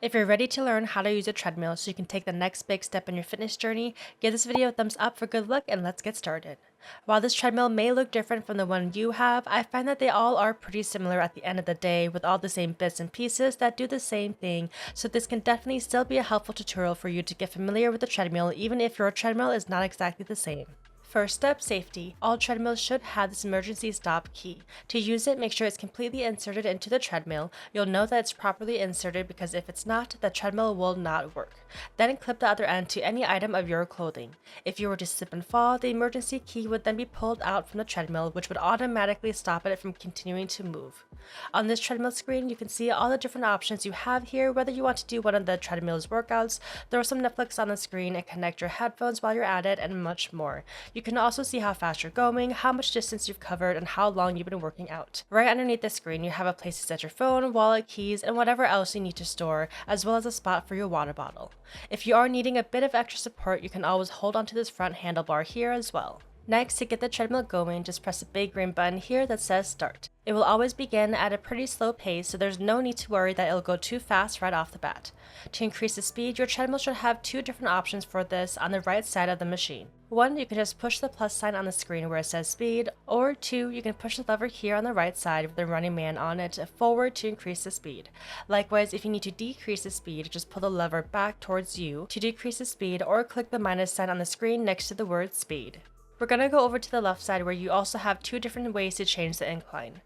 If you're ready to learn how to use a treadmill so you can take the next big step in your fitness journey, give this video a thumbs up for good luck and let's get started. While this treadmill may look different from the one you have, I find that they all are pretty similar at the end of the day with all the same bits and pieces that do the same thing, so this can definitely still be a helpful tutorial for you to get familiar with the treadmill even if your treadmill is not exactly the same. First step, safety. All treadmills should have this emergency stop key. To use it, make sure it's completely inserted into the treadmill. You'll know that it's properly inserted because if it's not, the treadmill will not work. Then clip the other end to any item of your clothing. If you were to slip and fall, the emergency key would then be pulled out from the treadmill, which would automatically stop it from continuing to move. On this treadmill screen, you can see all the different options you have here, whether you want to do one of the treadmill's workouts, throw some Netflix on the screen and connect your headphones while you're at it, and much more. You can also see how fast you're going, how much distance you've covered, and how long you've been working out. Right underneath the screen, you have a place to set your phone, wallet, keys, and whatever else you need to store, as well as a spot for your water bottle. If you are needing a bit of extra support, you can always hold onto this front handlebar here as well. Next, to get the treadmill going, just press the big green button here that says start. It will always begin at a pretty slow pace, so there's no need to worry that it'll go too fast right off the bat. To increase the speed, your treadmill should have two different options for this on the right side of the machine. One, you can just push the plus sign on the screen where it says speed, or two, you can push the lever here on the right side with the running man on it forward to increase the speed. Likewise, if you need to decrease the speed, just pull the lever back towards you to decrease the speed, or click the minus sign on the screen next to the word speed. We're going to go over to the left side where you also have two different ways to change the incline.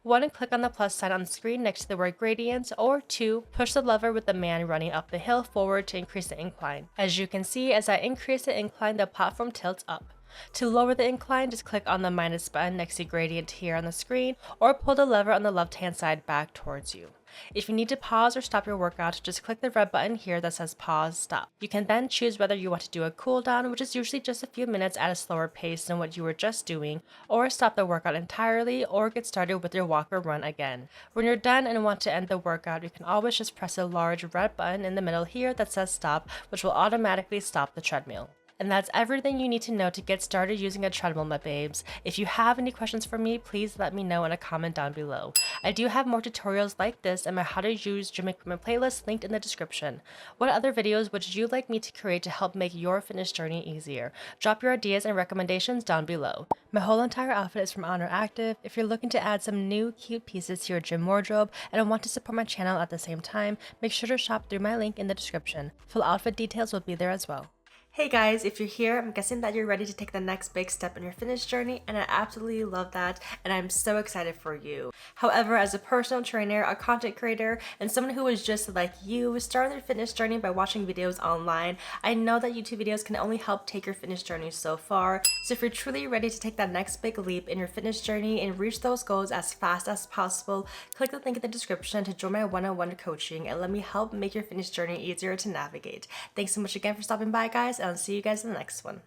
One, click on the plus sign on the screen next to the word gradient, or two, push the lever with the man running up the hill forward to increase the incline. As you can see, as I increase the incline, the platform tilts up. To lower the incline, just click on the minus button next to gradient here on the screen, or pull the lever on the left hand side back towards you. If you need to pause or stop your workout, just click the red button here that says pause, stop. You can then choose whether you want to do a cool down, which is usually just a few minutes at a slower pace than what you were just doing, or stop the workout entirely, or get started with your walk or run again. When you're done and want to end the workout, you can always just press the large red button in the middle here that says stop, which will automatically stop the treadmill. And that's everything you need to know to get started using a treadmill, my babes. If you have any questions for me, please let me know in a comment down below. I do have more tutorials like this in my how to use gym equipment playlist linked in the description. What other videos would you like me to create to help make your fitness journey easier? Drop your ideas and recommendations down below. My whole entire outfit is from Oner Active. If you're looking to add some new cute pieces to your gym wardrobe and want to support my channel at the same time, make sure to shop through my link in the description. Full outfit details will be there as well. Hey guys, if you're here, I'm guessing that you're ready to take the next big step in your fitness journey, and I absolutely love that, and I'm so excited for you. However, as a personal trainer, a content creator, and someone who is just like you, starting their fitness journey by watching videos online, I know that YouTube videos can only help take your fitness journey so far. So if you're truly ready to take that next big leap in your fitness journey and reach those goals as fast as possible, click the link in the description to join my one-on-one coaching and let me help make your fitness journey easier to navigate. Thanks so much again for stopping by, guys, and I'll see you guys in the next one.